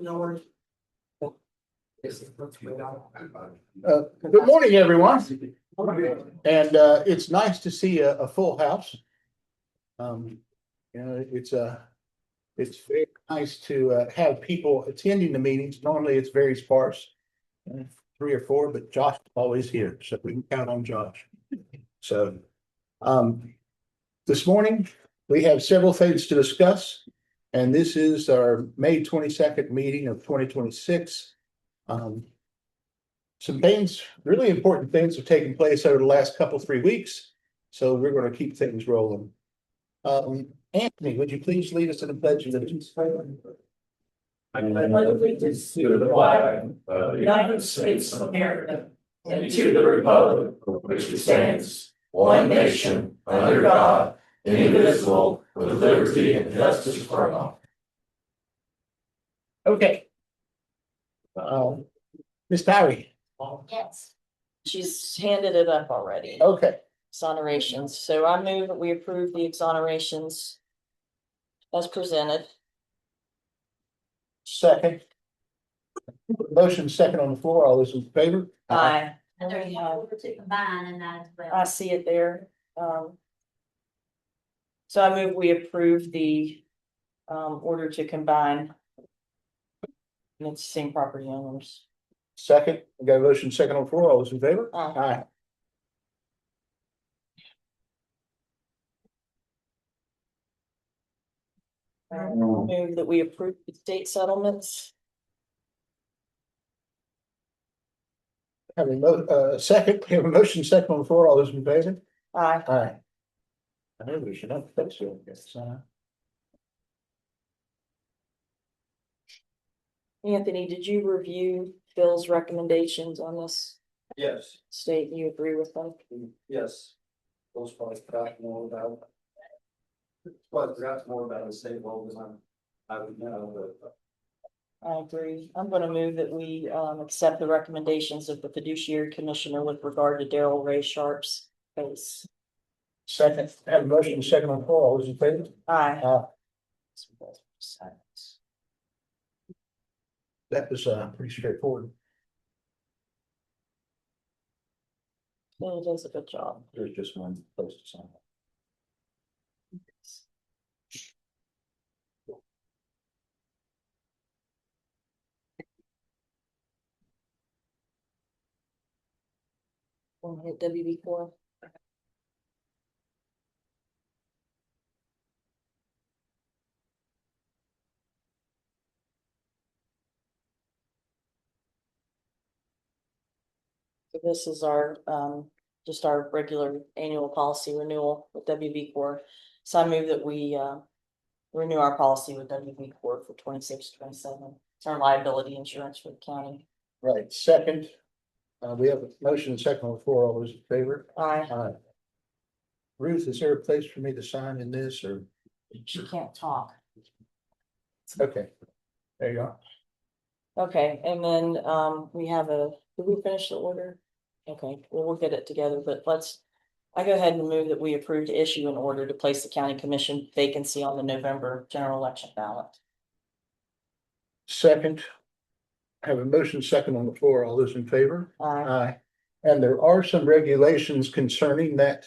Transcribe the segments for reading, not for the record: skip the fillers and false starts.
Good morning, everyone. And it's nice to see a full house. It's very nice to have people attending the meetings. Normally it's very sparse. 3 or 4, but Josh is always here, so we can count on Josh. So this morning, we have several things to discuss. And this is our May 22nd meeting of 2026. Some things, really important things have taken place over the last 3 weeks. So we're going to keep things rolling. Anthony, would you please lead us in the pledge of allegiance? I pledge allegiance to the flag of the United States of America and to the republic for which it stands, one nation, under God, indivisible, with liberty and justice for all. Okay. Ms. Barry. Yes. She's handed it up already. Okay. Exonerations. So I move that we approve the exonerations as presented. Second. Motion second on the floor. All those in favor? Aye. And there's one order to combine in that as well. I see it there. So I move we approve the order to combine. And it's the same property owners. Second. We got a motion second on the floor. All those in favor? Aye. Move that we approve the state settlements. Having second, we have a motion second on the floor. All those in favor? Aye. Aye. I know we should have fixed it, I guess. Anthony, did you review Phil's recommendations on this Yes, state? You agree with them? yes. Those probably forgot more about. Well, I forgot more about the state law than I would know, but. I agree. I'm gonna move that we accept the recommendations of the fiduciary commissioner with regard to Daryl Ray Sharp's case. Second, have a motion second on the floor. All those in favor? Aye. That was pretty straightforward. He does a good job. There's just one place to sign. We'll hit WB4. So this is our just our regular annual policy renewal with WB4. So I move that we renew our policy with WB4 for 26-27. It's our liability insurance for the county. Right, second. We have a motion second on the floor. All those in favor? Aye. Aye. Ruth, is there a place for me to sign in this or? She can't talk. Okay, there you are. Okay, and then we have did we finish the order? Okay, well, we'll get it together, but I go ahead and move that we approve to issue an order to place the county commission vacancy on the November general election ballot. Second. Have a motion second on the floor. All those in favor? Aye. Aye. And there are some regulations concerning that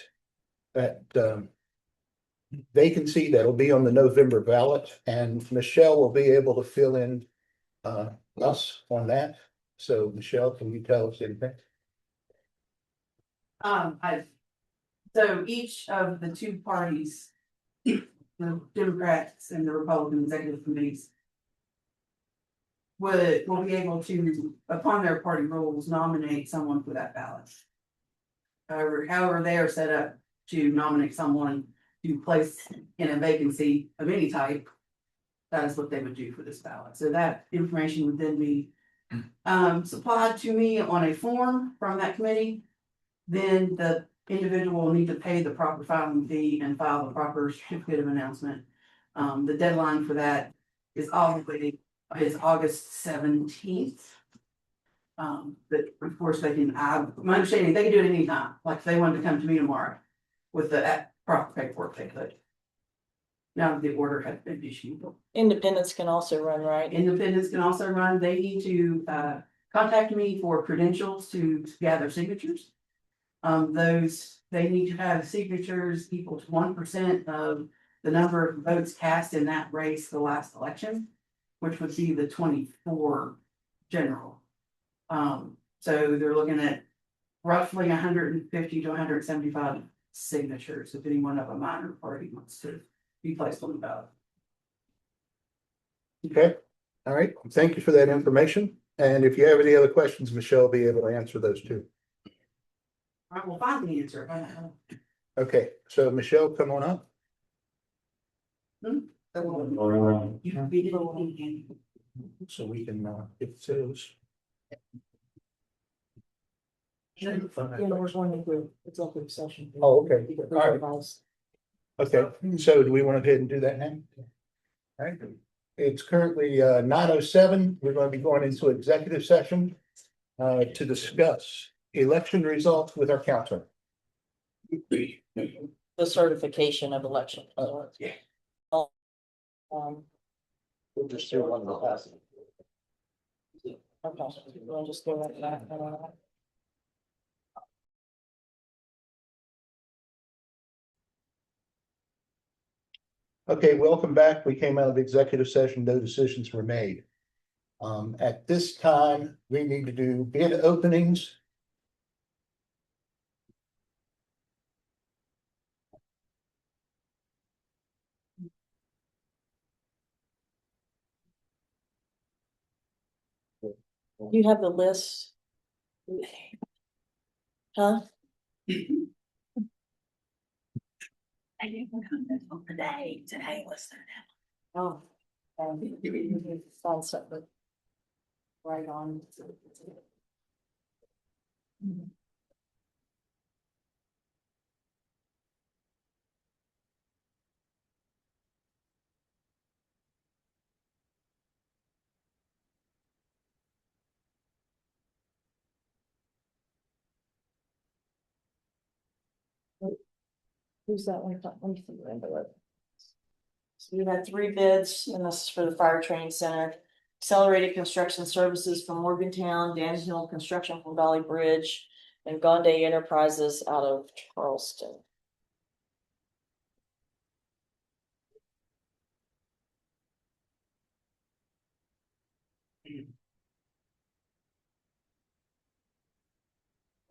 vacancy that'll be on the November ballot, and Michelle will be able to fill in us on that. So Michelle, can you tell us anything? So each of the two parties, the Democrats and the Republican executive committees, will be able to, upon their party rules, nominate someone for that ballot. However, they are set up to nominate someone to place in a vacancy of any type. That is what they would do for this ballot. So that information would then be supplied to me on a form from that committee. Then the individual will need to pay the proper filing fee and file the proper certificate of announcement. The deadline for that is August 17th. But of course they can, my understanding, they can do it anytime. Like if they wanted to come to me tomorrow with the proper paperwork, they could. now that the order has been issued. Independents can also run, right? Independents can also run, they need to contact me for credentials to gather signatures. Those, they need to have signatures equal to 1% of the number of votes cast in that race the last election, which would be the 24 general. So they're looking at roughly 150 to 175 signatures if anyone of a minor party wants to be placed on the ballot. Okay, all right, thank you for that information. And if you have any other questions, Michelle will be able to answer those too. I will find the answer. Okay, so Michelle, come on up. You read it again. So we can, it says. Yeah, we're going into executive session. Oh, okay. All right. Okay, so do we want to go ahead and do that now? All right, it's currently 9:07. We're going to be going into executive session to discuss election results with our counselor. The certification of election. Yeah. We'll just do one real fast. Okay, we'll just go right back. Okay, welcome back. We came out of executive session, no decisions were made. At this time, we need to do bid openings. You have the list? Huh? I didn't come until today was the. Oh. Find something. Right on. Who's that one? Let me see the envelope. So we had 3 bids, and this is for the fire training center. Accelerated construction services from Morgantown, Dan Hill Construction from Valley Bridge, and Gonde Enterprises out of Charleston.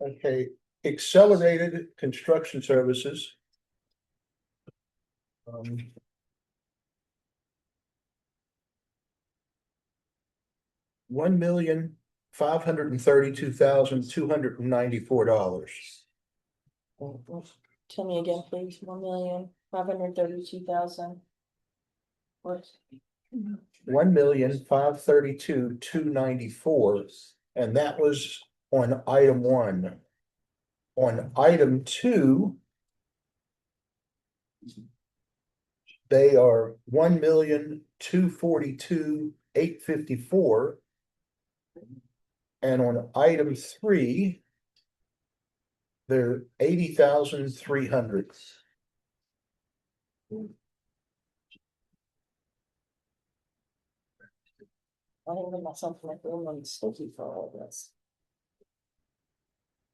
Okay, accelerated construction services. $1,532,294. Tell me again, please. 1,532,000. What? 1,532,294, and that was on item 1. On item 2. They are 1,242,854. And on item 3. They're 80,300. I didn't give myself like a little sticky for all this.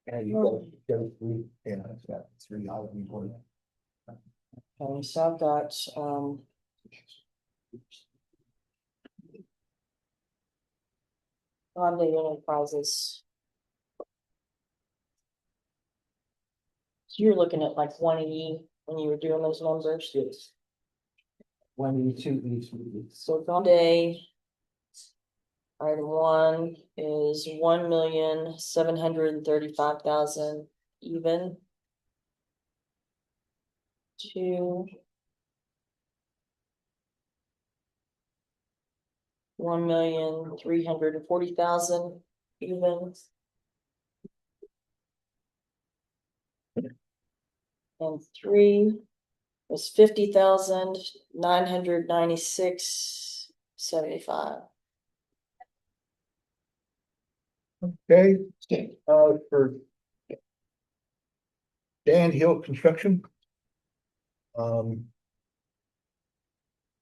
And you go 3, and it's got 3 items on it. Okay, so I've got, Gonde Enterprises. So you're looking at like 180 when you were doing those numbers? Yes. 182 each. So Gonde. Item 1 is 1,735,000 even. 2. 1,340,000 even. And 3 was 50,996.75. Okay, for Dan Hill Construction.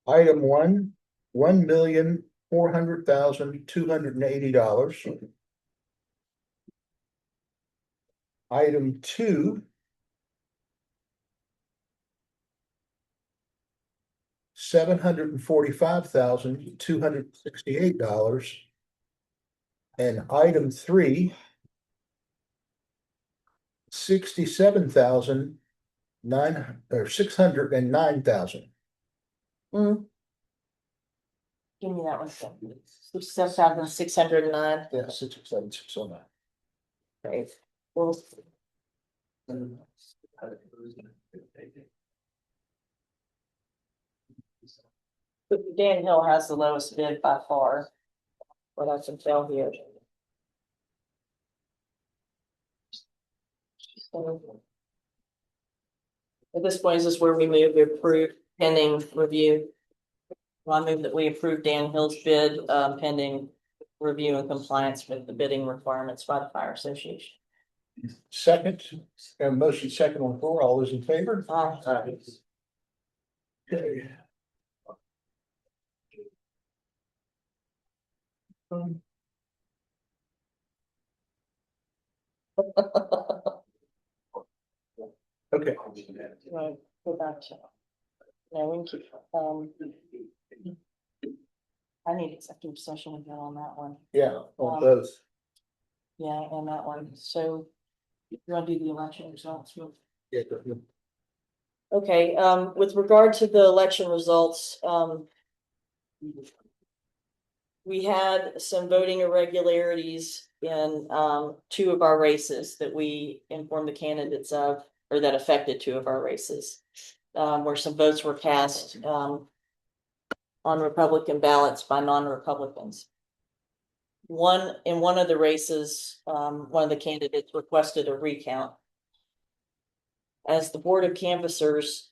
Item one, $1,400,280. Item two, $745,268. And item three, $609,000. Mm. Give me that one. 7,609. Yeah, 607,609. Okay. Well, but Dan Hill has the lowest bid by far. What I can tell here. So, at this point, is this where we move to approve pending review? Well, I move that we approve Dan Hill's bid pending review and compliance with the bidding requirements by the Fire Association. Second, motion second on the floor. All those in favor? Aye. Okay. Okay. Right, go back to. No, we can keep, I need executive session again on that one. Yeah, on both. Yeah, on that one. So you want to do the election results? Yeah, go ahead. Okay, with regard to the election results, we had some voting irregularities in two of our races that we informed the candidates of, or that affected two of our races. Where some votes were cast on Republican ballots by non-Republicans. In one of the races, one of the candidates requested a recount. As the Board of Canvassers,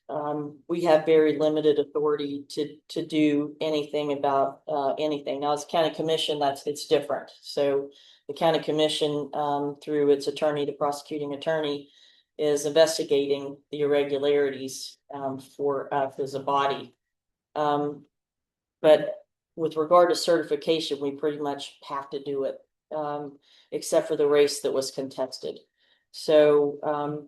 we have very limited authority to do anything about anything. Now, as county commission, it's different. So the county commission, through its attorney, the prosecuting attorney, is investigating the irregularities for as a body. But with regard to certification, we pretty much have to do it, except for the race that was contested. So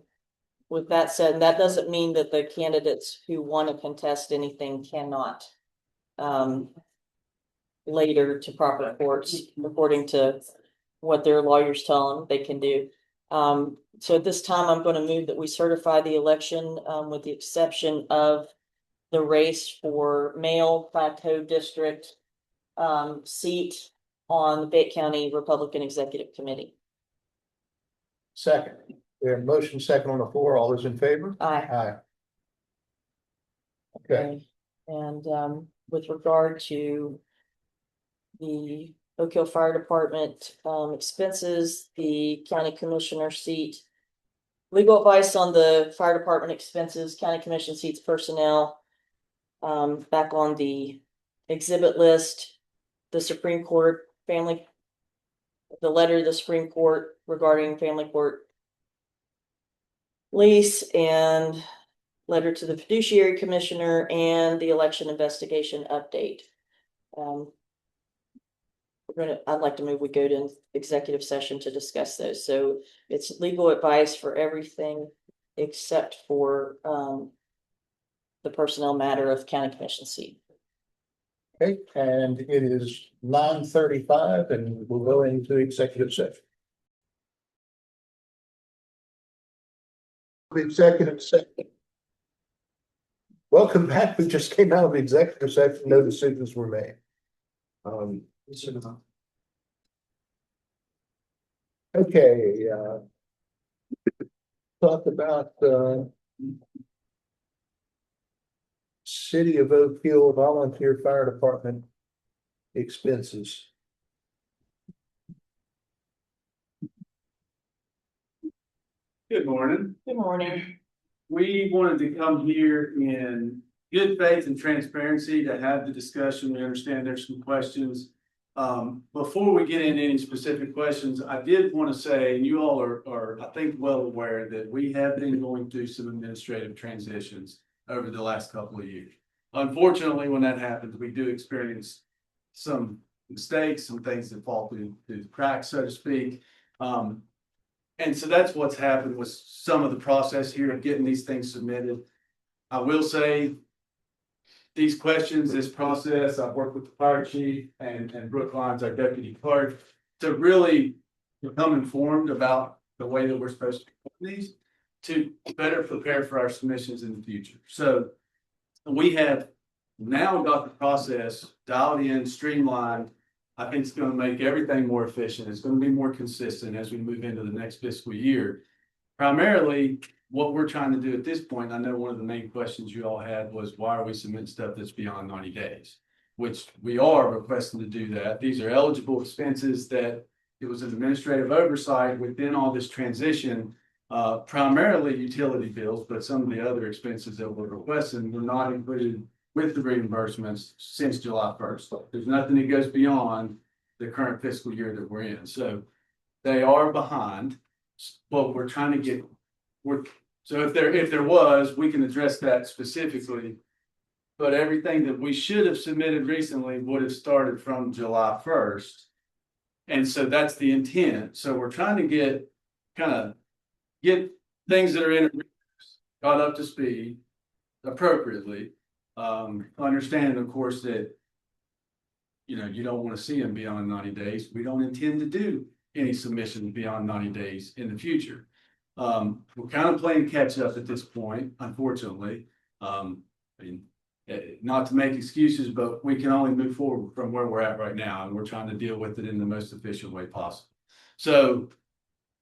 with that said, that doesn't mean that the candidates who want to contest anything cannot later to proper courts, according to what their lawyers tell them they can do. So at this time, I'm going to move that we certify the election with the exception of the race for male Plateau District seat on the Fayette County Republican Executive Committee. Second, we have motion second on the floor. All those in favor? Aye. Aye. Okay. And with regard to the Oak Hill Fire Department expenses, the county commissioner seat, legal advice on the fire department expenses, county commission seats, personnel, back on the exhibit list, the Supreme Court the letter to the Supreme Court regarding family court lease, and letter to the fiduciary commissioner, and the election investigation update. I'd like to move we go to executive session to discuss those. So it's legal advice for everything except for the personnel matter of county commission seat. Okay, and it is 9:35 and we'll go into executive session. Executive session. Welcome back. We just came out of executive session. No decisions were made. Okay, talk about City of Oak Hill Volunteer Fire Department expenses. Good morning. Good morning. We wanted to come here in good faith and transparency to have the discussion. We understand there's some questions. Before we get into any specific questions, I did want to say, and you all are, I think, well aware that we have been going through some administrative transitions over the last couple of years. unfortunately, when that happens, we do experience some mistakes, some things that fall through the cracks, so to speak. And so that's what's happened with some of the process here of getting these things submitted. I will say these questions, this process, I've worked with the fire chief and Brookline's our deputy clerk to really become informed about the way that we're supposed to do these to better prepare for our submissions in the future. So we have now got the process dialed in, streamlined. I think it's going to make everything more efficient. It's going to be more consistent as we move into the next fiscal year. Primarily, what we're trying to do at this point, I know one of the main questions you all had was why are we submitting stuff that's beyond 90 days? Which we are requesting to do that. These are eligible expenses that it was an administrative oversight within all this transition, primarily utility bills, but some of the other expenses that we're requesting were not included with the reimbursements since July 1st. There's nothing that goes beyond the current fiscal year that we're in. So they are behind. But we're trying to get, so if there was, we can address that specifically. But everything that we should have submitted recently would have started from July 1st. And so that's the intent. So we're trying to get things that are in got up to speed appropriately. Understanding, of course, that you don't want to see them beyond 90 days. We don't intend to do any submissions beyond 90 days in the future. We're kind of playing catch up at this point, unfortunately. Not to make excuses, but we can only move forward from where we're at right now, and we're trying to deal with it in the most efficient way possible. So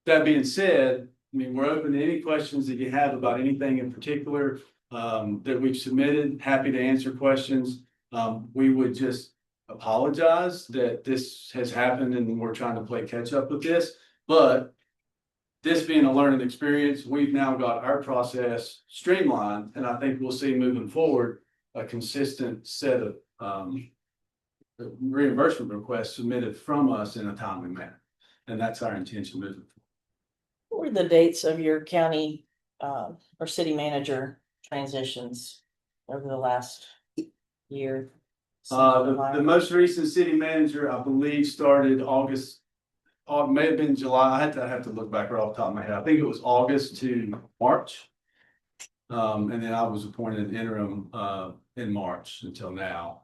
that being said, we're open to any questions that you have about anything in particular that we've submitted. Happy to answer questions. We would just apologize that this has happened and we're trying to play catch up with this, but this being a learning experience, we've now got our process streamlined, and I think we'll see moving forward a consistent set of reimbursement requests submitted from us in a timely manner, and that's our intention moving forward. What were the dates of your county or city manager transitions over the last year? The most recent city manager, I believe, started August, or may have been July. I have to look back right off the top of my head. I think it was August to March. And then I was appointed interim in March until now.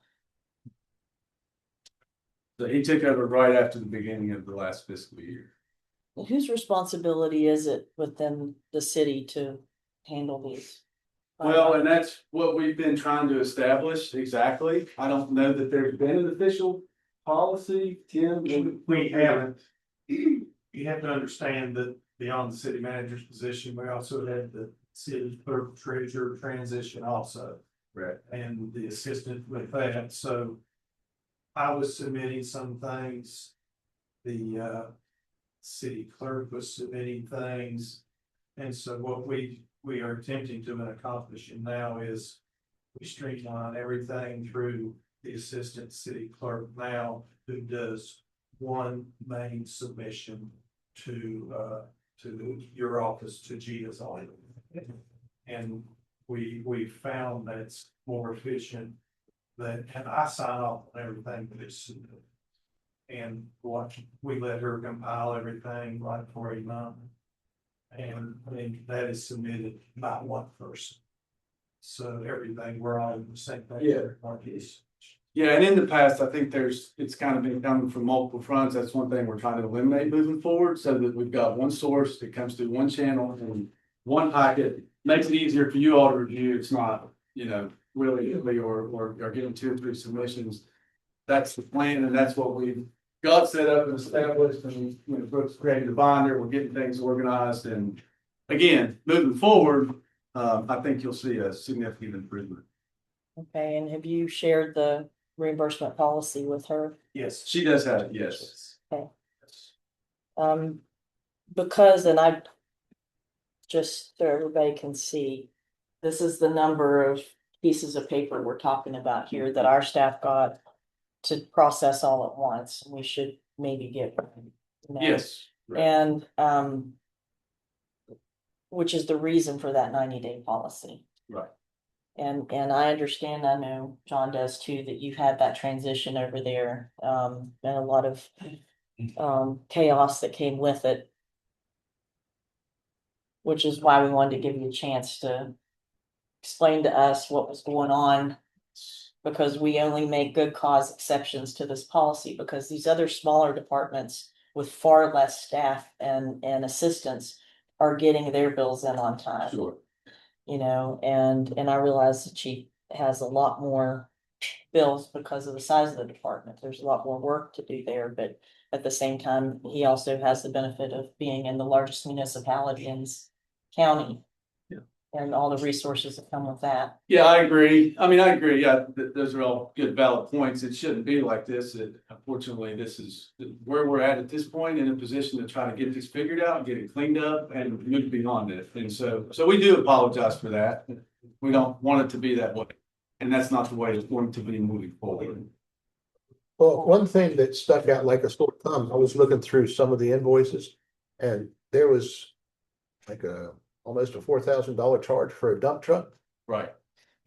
So he took over right after the beginning of the last fiscal year. Whose responsibility is it within the city to handle these? Well, and that's what we've been trying to establish exactly. I don't know that there's been an official policy, Tim. We haven't. You have to understand that beyond the city manager's position, we also had the city clerk treasurer transition also. Right. And the assistant with that. So I was submitting some things. The city clerk was submitting things. And so what we are attempting to accomplish now is we streamline everything through the assistant city clerk now, who does one main submission to your office, to Gia's office. And we found that it's more efficient and I sign off on everything that is submitted. And we let her compile everything right for a month. And that is submitted by one person. So everything, we're all in the same page. Yeah. Yeah, and in the past, I think it's kind of been coming from multiple fronts. That's one thing we're trying to eliminate moving forward, so that we've got one source that comes through one channel and one packet. Makes it easier for you all to review. It's not, really or getting 2 or 3 submissions. That's the plan, and that's what we've got set up and established. And Brooks created a binder. We're getting things organized, and again, moving forward, I think you'll see a significant improvement. Okay, and have you shared the reimbursement policy with her? Yes. She does have it, yes. Okay. Because, and I just so everybody can see, this is the number of pieces of paper we're talking about here that our staff got to process all at once. We should maybe get one. Yes. Right. And which is the reason for that 90-day policy. Right. And I understand, I know John does too, that you've had that transition over there, and a lot of chaos that came with it. Which is why we wanted to give you a chance to explain to us what was going on. Because we only make good cause exceptions to this policy, because these other smaller departments with far less staff and assistants are getting their bills in on time. Sure. You know, and I realize the chief has a lot more bills because of the size of the department. There's a lot more work to do there, but at the same time, he also has the benefit of being in the largest municipality in this county. Yeah. And all the resources that come with that. Yeah, I agree. I mean, I agree. Yeah, those are all good valid points. It shouldn't be like this. Unfortunately, this is where we're at this point, in a position to try to get this figured out, get it cleaned up and move beyond it. And so we do apologize for that. We don't want it to be that way. And that's not the way it's going to be moving forward. Well, one thing that stuck out like a sore thumb, I was looking through some of the invoices and there was like almost a $4,000 charge for a dump truck. Right.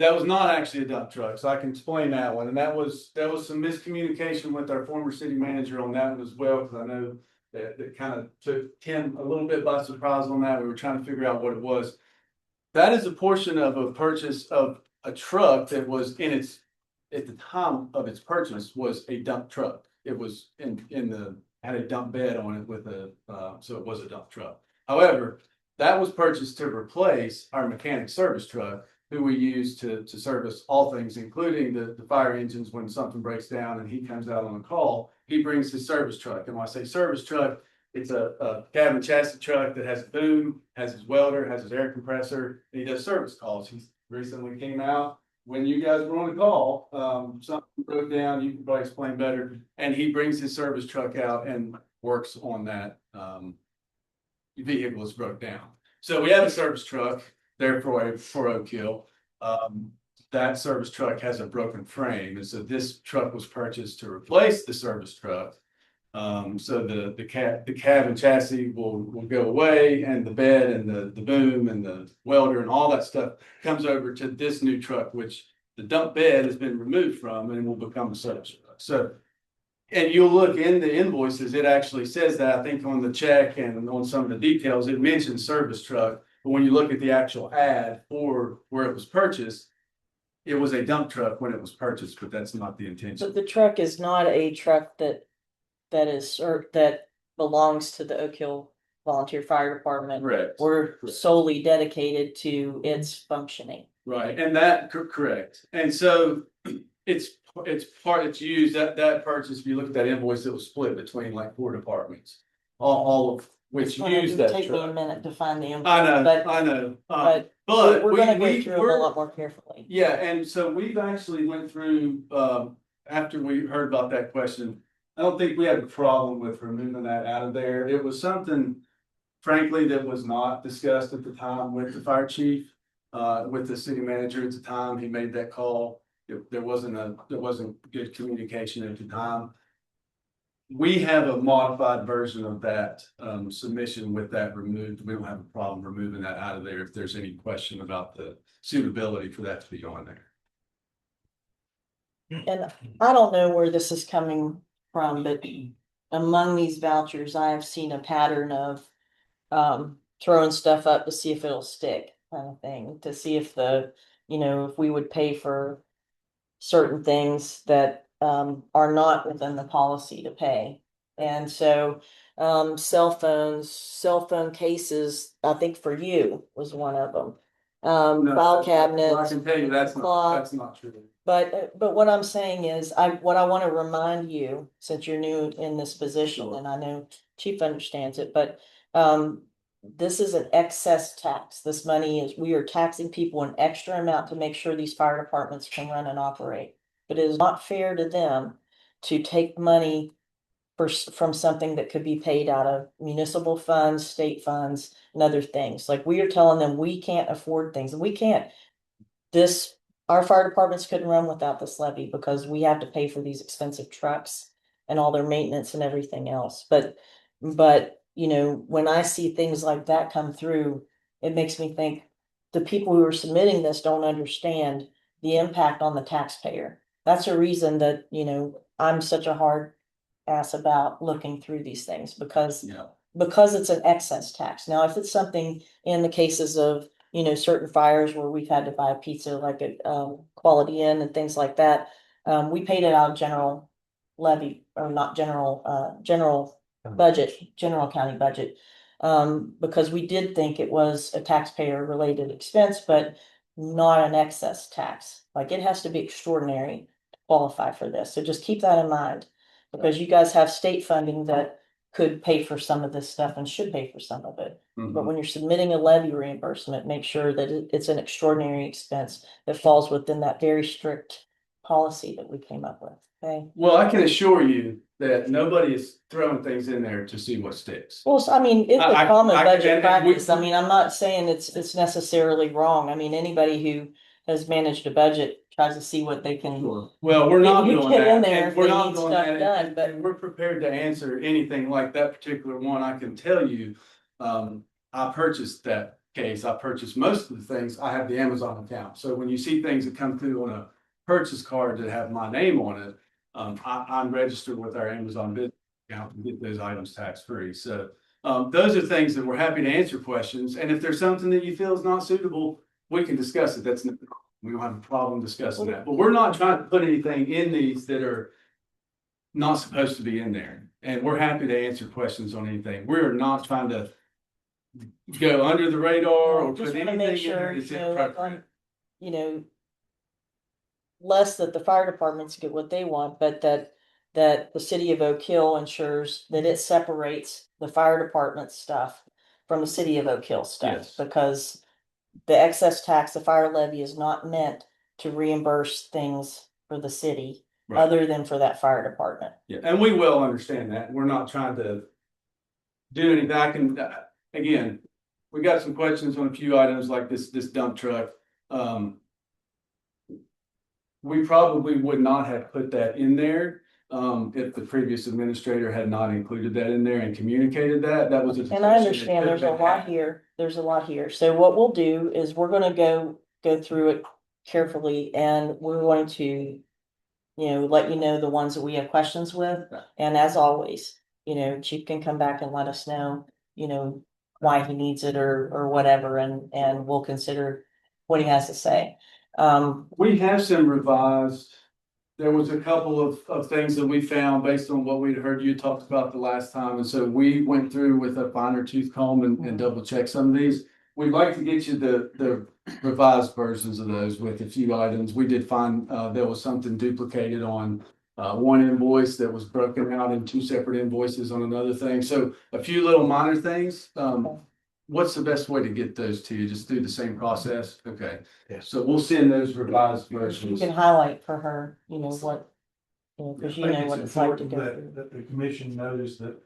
That was not actually a dump truck, so I can explain that one. And that was some miscommunication with our former city manager on that one as well, because I know that kind of took Tim a little bit by surprise on that. We were trying to figure out what it was. That is a portion of a purchase of a truck that was at the time of its purchase was a dump truck. It was had a dump bed on it with so it was a dump truck. However, that was purchased to replace our mechanic service truck, who we use to service all things, including the fire engines when something breaks down and he comes out on a call. He brings his service truck. And when I say service truck, it's a cabin chassis truck that has a boom, has his welder, has his air compressor, and he does service calls. He recently came out when you guys were on the call. Something broke down, you can probably explain better. And he brings his service truck out and works on that. Vehicle is broke down. So we have a service truck there for Oak Hill. That service truck has a broken frame, and so this truck was purchased to replace the service truck. So the cab and chassis will go away, and the bed and the boom and the welder and all that stuff comes over to this new truck, which the dump bed has been removed from and will become a service truck. So, and you'll look in the invoices, it actually says that, I think on the check and on some of the details, it mentions service truck. But when you look at the actual ad for where it was purchased, it was a dump truck when it was purchased, but that's not the intention. But the truck is not a truck that belongs to the Oak Hill Volunteer Fire Department. Correct. We're solely dedicated to its functioning. Right, and that, correct. And so it's used, that purchase, if you look at that invoice, it was split between like 4 departments. All of which use that Take me a truck. minute to find the invoice. I know. But But we're gonna go we through them a lot more carefully. Yeah, and so we've actually went through, after we heard about that question, I don't think we had a problem with removing that out of there. It was something, frankly, that was not discussed at the time with the fire chief, with the city manager at the time. He made that call. There wasn't good communication at the time. We have a modified version of that submission with that removed. We don't have a problem removing that out of there if there's any question about the suitability for that to be on there. And I don't know where this is coming from, but among these vouchers, I have seen a pattern of throwing stuff up to see if it'll stick, kind of thing, to see if if we would pay for certain things that are not within the policy to pay. And so cell phone cases, I think for you was one of them. No, File I cabinets. can tell you that's not true. But what I'm saying is, what I want to remind you, since you're new in this position, Sure. and I know Chief understands it, but this is an excess tax. This money we are taxing people an extra amount to make sure these fire departments can run and operate. But it is not fair to them to take money from something that could be paid out of municipal funds, state funds, and other things. Like, we are telling them we can't afford things, and we can't. Our fire departments couldn't run without this levy because we have to pay for these expensive trucks and all their maintenance and everything else. But when I see things like that come through, it makes me think, the people who are submitting this don't understand the impact on the taxpayer. That's a reason that, you know, I'm such a hard ass about looking through these things because Yeah. it's an excess tax. Now, if it's something in the cases of, you know, certain fires where we've had to buy a pizza like at Quality Inn and things like that, we paid it out of general levy or not general budget, general county budget. Because we did think it was a taxpayer related expense, but not an excess tax. Like it has to be extraordinary to qualify for this. So just keep that in mind. Because you guys have state funding that could pay for some of this stuff and should pay for some of it. But when you're submitting a levy reimbursement, make sure that it's an extraordinary expense that falls within that very strict policy that we came up with, okay? Well, I can assure you that nobody is throwing things in there to see what sticks. Well, I mean, it's a common and budget we- practice. I mean, I'm not saying it's necessarily wrong. I mean, anybody who has managed a budget tries to see what they can. Well, we're not You doing get in that. there and if we're they not need doing stuff that, done, and but- we're prepared to answer anything like that particular one. I can tell you, I purchased that case. I purchased most of the things. I have the Amazon account. So when you see things that come through on a purchase card that have my name on it, I'm registered with our Amazon business account to get those items tax free. So those are things that we're happy to answer questions. And if there's something that you feel is not suitable, we can discuss it. We don't have a problem discussing that. But we're not trying to put anything in these that are not supposed to be in there. And we're happy to answer questions on anything. We're not trying to go under the radar or Just put wanna anything make in sure, there that's you know, like inappropriate. you know, less that the fire departments get what they want, but that the city of Oak Hill ensures that it separates the fire department stuff from the city of Oak Hill stuff. Yes. Because the excess tax, the fire levy is not meant to reimburse things for the city Right. other than for that fire department. Yeah, and we will understand that. We're not trying to do anything. I can, again, we got some questions on a few items like this dump truck. We probably would not have put that in there, if the previous administrator had not included that in there and communicated that. That was a. And I discussion that understand could there's a have been lot had. here, there's a lot here. So what we'll do is we're gonna go through it carefully and we're going to, you know, let you know the ones that we have questions with. And as always, you know, Chief can come back and let us know, you know, why he needs it or whatever, and we'll consider what he has to say. We have some revised. There was a couple of things that we found based on what we'd heard you talked about the last time. And so we went through with a finer tooth comb and double checked some of these. We'd like to get you the revised versions of those with a few items. We did find there was something duplicated on one invoice that was broken out in two separate invoices on another thing. So a few little minor things. What's the best way to get those to you? Just through the same process? Okay. Yes. So we'll send those revised You versions. can highlight for her, you know, what, you know, cause you I think know what it's like to important go that- through. That the commission knows that,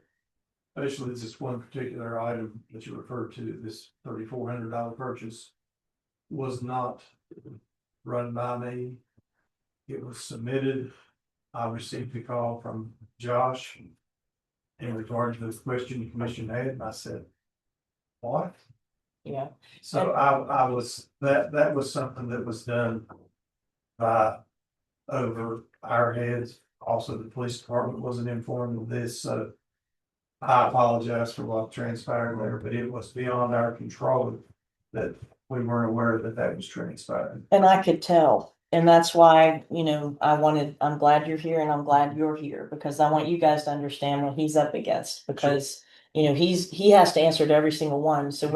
especially this one particular item that you referred to, this $3,400 purchase was not run by me. It was submitted. I received a call from Josh in regard to the question the commission had, and I said, what? Yeah. So I was, that was something that was done by over our heads. Also, the police department wasn't informed of this, so I apologize for what transpired there, but it was beyond our control that we weren't aware that that was transpiring. And I could tell, and that's why, you know, I'm glad you're here and I'm glad you're here, because I want you guys to understand what he's up against, because. You know, he has to answer to every single one, so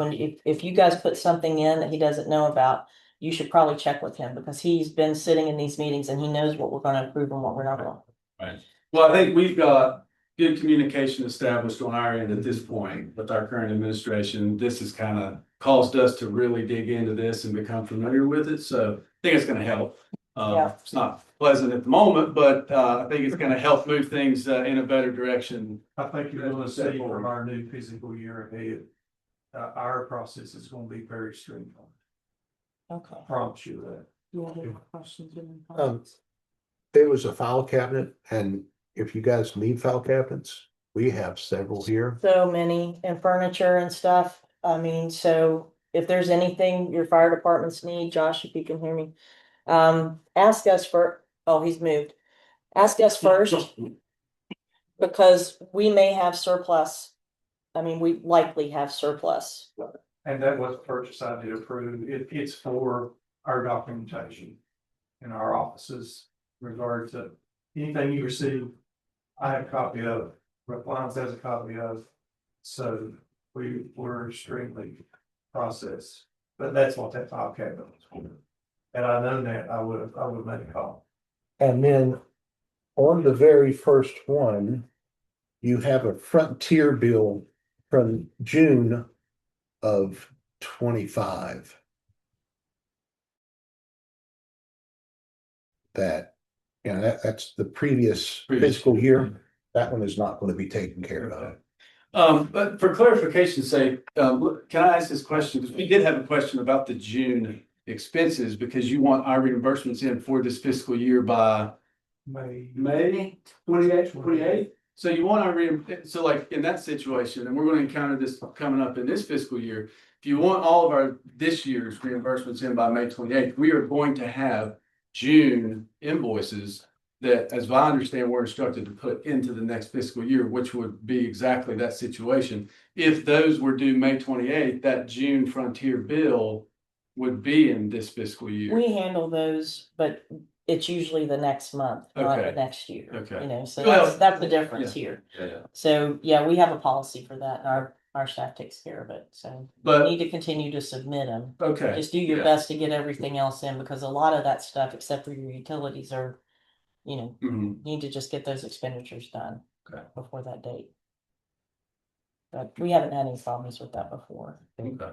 if you guys put something in that he doesn't know about, you should probably check with him, because he's been sitting in these meetings and he knows what we're gonna approve and what we're not gonna. Right. Well, I think we've got good communication established on our end at this point with our current administration. This has kind of caused us to really dig into this and become familiar with it. So I think it's going to help. Yeah. It's not pleasant at the moment, but I think it's going to help move things in a better direction. I think you're gonna see from our new fiscal year ahead, our process is gonna be very streamlined. Okay. I promise you that. You have any questions or any Um, comments? There was a file cabinet, and if you guys need file cabinets, we have several here. So many, and furniture and stuff, I mean, so if there's anything your fire departments need, Josh, if you can hear me. Ask us for, oh, he's moved. Ask us first. Because we may have surplus. I mean, we likely have surplus. And that was the purchase I did approve. It's for our documentation in our offices in regard to anything you receive. I have a copy of, Lyons has a copy of. So we're extremely processed, but that's what that file cabinet was for. And I know that I would have made a call. And then on the very first one, you have a Frontier bill from June of 25. That, that's the previous fiscal year. That one is not going to be taken care of. But for clarification's sake, can I ask this question? Because we did have a question about the June expenses, because you want our reimbursements in for this fiscal year by May 28th. So you want our so like in that situation, and we're going to encounter this coming up in this fiscal year. If you want all of our this year's reimbursements in by May 28th, we are going to have June invoices that, as I understand, we're instructed to put into the next fiscal year, which would be exactly that situation. If those were due May 28th, that June Frontier bill would be in this fiscal year. We handle those, but it's usually the next month, not the Okay. next year. Okay. You know, so Well, that's the difference here. Yeah. So, yeah, we have a policy for that, and our staff takes care of it, so. We But, need to continue to submit them. okay. Just do your Yeah. best to get everything else in, because a lot of that stuff, except for your utilities, are, Mhm. need to just get those expenditures done. Okay. Before that date. But we haven't had any problems with that before. Okay.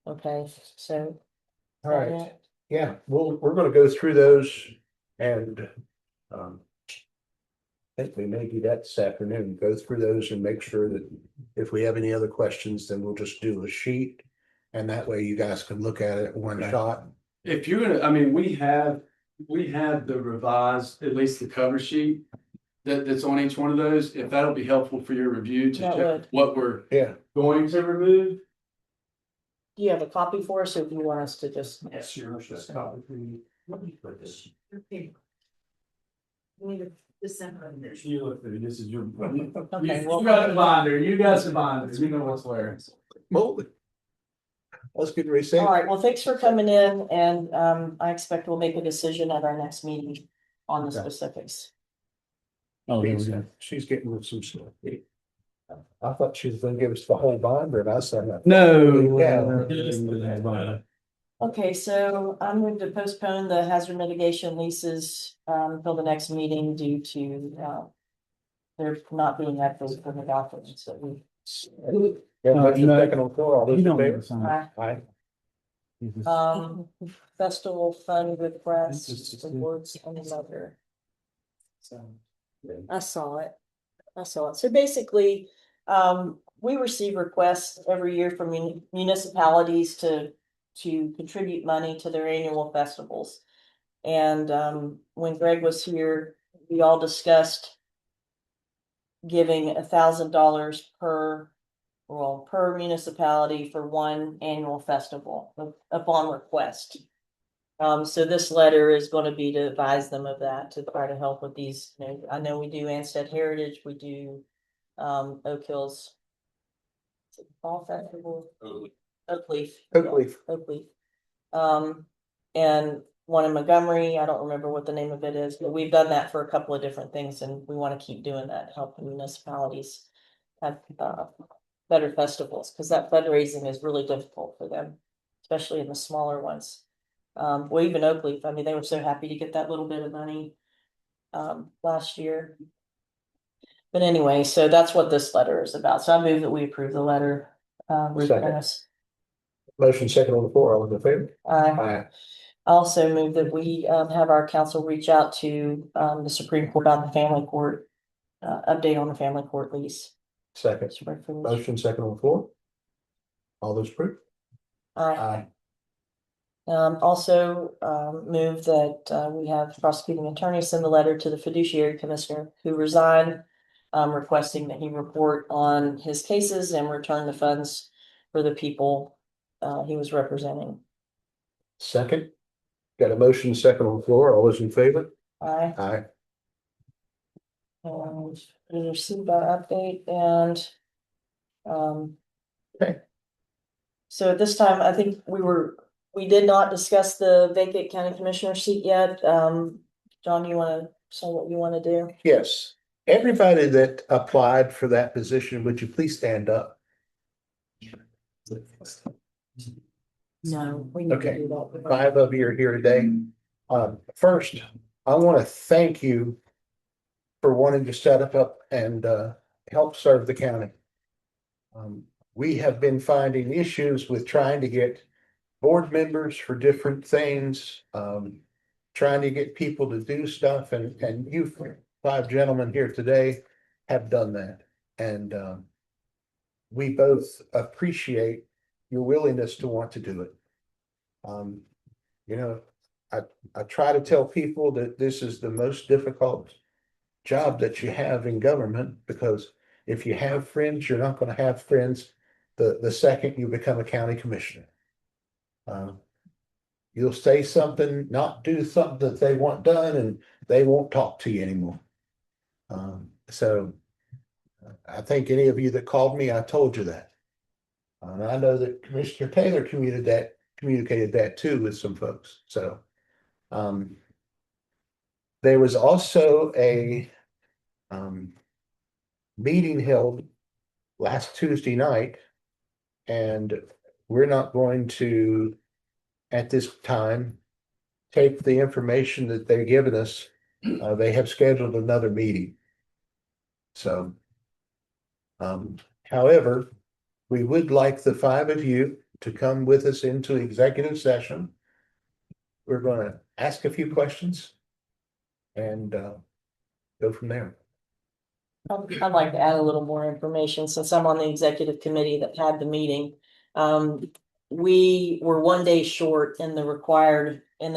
Okay, so. All right, yeah, we're gonna go through those and, I think we may do that this afternoon, go through those and make sure that if we have any other questions, then we'll just do a sheet. And that way you guys can look at it in one Okay. shot. If you're gonna, I mean, we have the revised, at least the cover sheet that's on each one of those. If that'll be helpful for your review to That check would. what we're Yeah, going to remove. Do you have a copy for us, or do you want us to just? Yes, yours is copy for you. Let me put this. December. You look through, this is your. Okay, You well, got the binder, you got the binder, you know what's where. well, let's get ready to say. all right, well, thanks for coming in, and I expect we'll make a decision at our next meeting on the Okay. specifics. Oh, she's getting rid of some stuff. I thought she was gonna give us the whole binder and I said. No. Yeah. Okay, so I'm going to postpone the hazard mitigation leases until the next meeting due to there not being access for the documents that we. Second on floor, all those in favor? Aye. Aye. Festival fund request, awards and letter. I saw it. So basically, we receive requests every year from municipalities to contribute money to their annual festivals. And when Greg was here, we all discussed giving $1,000 per municipality for one annual festival upon request. So this letter is going to be to advise them of that, to try to help with these. I know we do Anstead Heritage, we do Oak Hills. Is it Fall Festival? Oak Leaf. Oak Leaf. And one in Montgomery, I don't remember what the name of it is, but we've done that for a couple of different things, and we want to keep doing that, help municipalities have better festivals, because that fundraising is really difficult for them, especially in the smaller ones. Well, even Oak Leaf, I mean, they were so happy to get that little bit of money last year. But anyway, so that's what this letter is about. So I move that we approve the letter. Motion second on the floor, all in favor? I also move that we have our council reach out to the Supreme Court on the family court, update on the family court lease. Second, motion second on the floor. All those approved? Aye. Also move that we have prosecuting attorney send a letter to the fiduciary commissioner who resigned, requesting that he report on his cases and return the funds for the people he was representing. Second, got a motion second on the floor. All those in favor? Aye. Aye. And we received our update and. Okay. So at this time, I think we did not discuss the vacant county commissioner seat yet. John, you wanna say what you wanna do? Yes, everybody that applied for that position, would you please stand up? No, we need to Okay. do that. 5 of you are here today. First, I want to thank you for wanting to set up and help serve the county. We have been finding issues with trying to get board members for different things, trying to get people to do stuff, and you 5 gentlemen here today have done that. And we both appreciate your willingness to want to do it. You know, I try to tell people that this is the most difficult job that you have in government, because if you have friends, you're not gonna have friends the second you become a county commissioner. You'll say something, not do something that they want done, and they won't talk to you anymore. So I think any of you that called me, I told you that. And I know that Commissioner Taylor communicated that too with some folks, so. There was also a meeting held last Tuesday night. And we're not going to, at this time, take the information that they've given us. They have scheduled another meeting. So, however, we would like the 5 of you to come with us into executive session. We're gonna ask a few questions and go from there. I'd like to add a little more information since I'm on the executive committee that had the meeting. We were 1 day short in the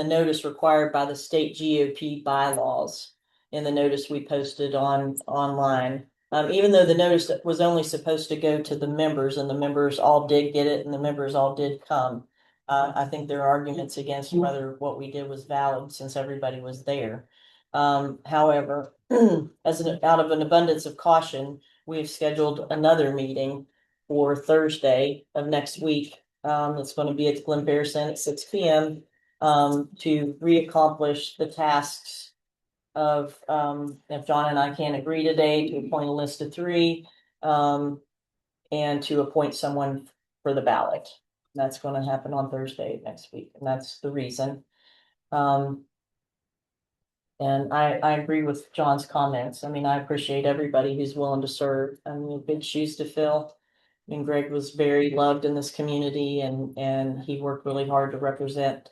notice required by the state GOP bylaws. In the notice we posted online. Even though the notice was only supposed to go to the members and the members all did get it and the members all did come. I think there are arguments against whether what we did was valid since everybody was there. However, out of an abundance of caution, we have scheduled another meeting for Thursday of next week. It's going to be at Glen Bearson at 6 p.m. To reaccomplish the tasks of, if John and I can't agree today, to appoint a list of 3, and to appoint someone for the ballot. That's going to happen on Thursday next week, and that's the reason. And I agree with John's comments. I mean, I appreciate everybody who's willing to serve. I mean, big shoes to fill. I mean, Greg was very loved in this community and he worked really hard to represent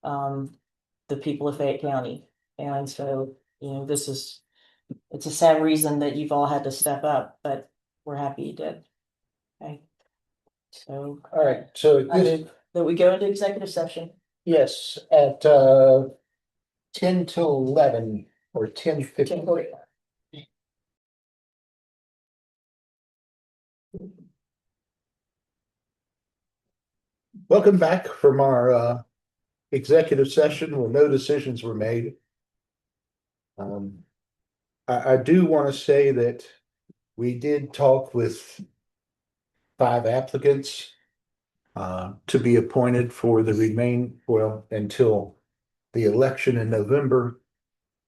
the people of Fayette County. And so, it's a sad reason that you've all had to step up, but we're happy you did. Okay. So. All right, so I move that we go into executive session. yes, at 10 till 11 or 10:50. Welcome back from our executive session where no decisions were made. I do want to say that we did talk with 5 applicants to be appointed for until the election in November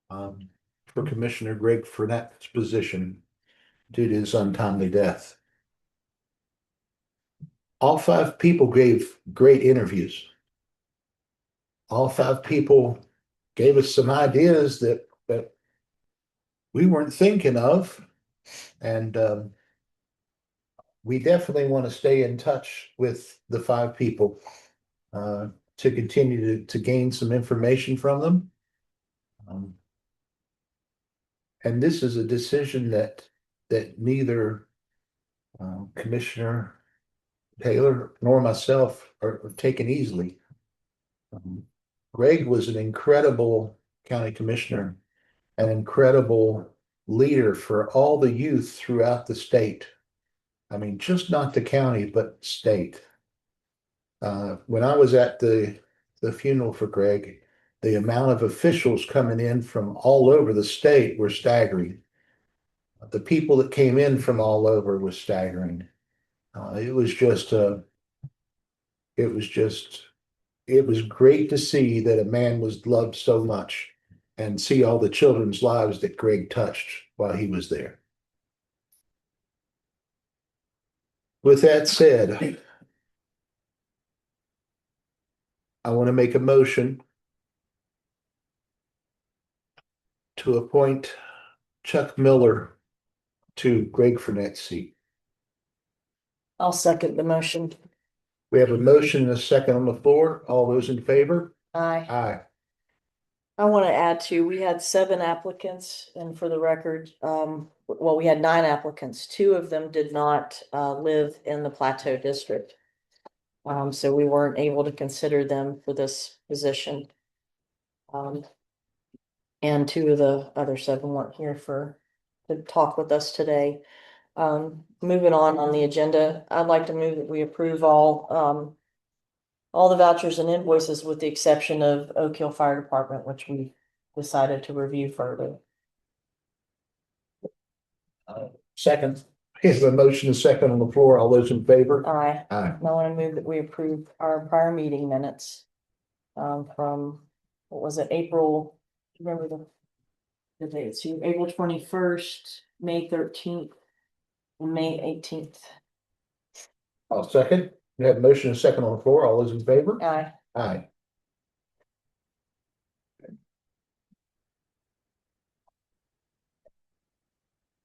for Commissioner Greg Frenette's position due to his untimely death. All 5 people gave great interviews. All 5 people gave us some ideas that we weren't thinking of. And we definitely want to stay in touch with the 5 people to continue to gain some information from them. And this is a decision that neither Commissioner Taylor nor myself are taken easily. Greg was an incredible county commissioner, an incredible leader for all the youth throughout the state. I mean, just not the county, but state. When I was at the funeral for Greg, the amount of officials coming in from all over the state were staggering. The people that came in from all over was staggering. It was just, it was just, it was great to see that a man was loved so much and see all the children's lives that Greg touched while he was there. With that said, I want to make a motion to appoint Chuck Miller to Greg Furnet's seat. I'll second the motion. We have a motion and a second on the floor. All those in favor? Aye. Aye. I want to add to, we had 7 applicants, and for the record, well, we had 9 applicants. 2 of them did not live in the Plateau District. So we weren't able to consider them for this position. And 2 of the other 7 weren't here to talk with us today. Moving on the agenda, I'd like to move that we approve all the vouchers and invoices with the exception of Oak Hill Fire Department, which we decided to review further. Second. Here's a motion and a second on the floor. All those in favor? Aye. Aye. I want to move that we approve our prior meeting minutes. From, what was it, April, remember the dates, here, April 21st, May 13th, and May 18th. I'll second. We have a motion and a second on the floor. All those in favor? Aye. Aye.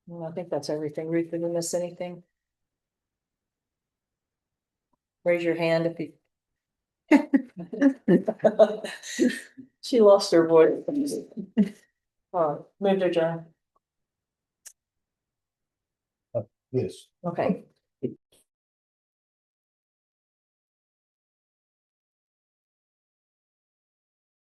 Well, I think that's everything. Ruth, did we miss anything? Raise your hand if you. She lost her voice. Move to adjourn. Yes. Okay.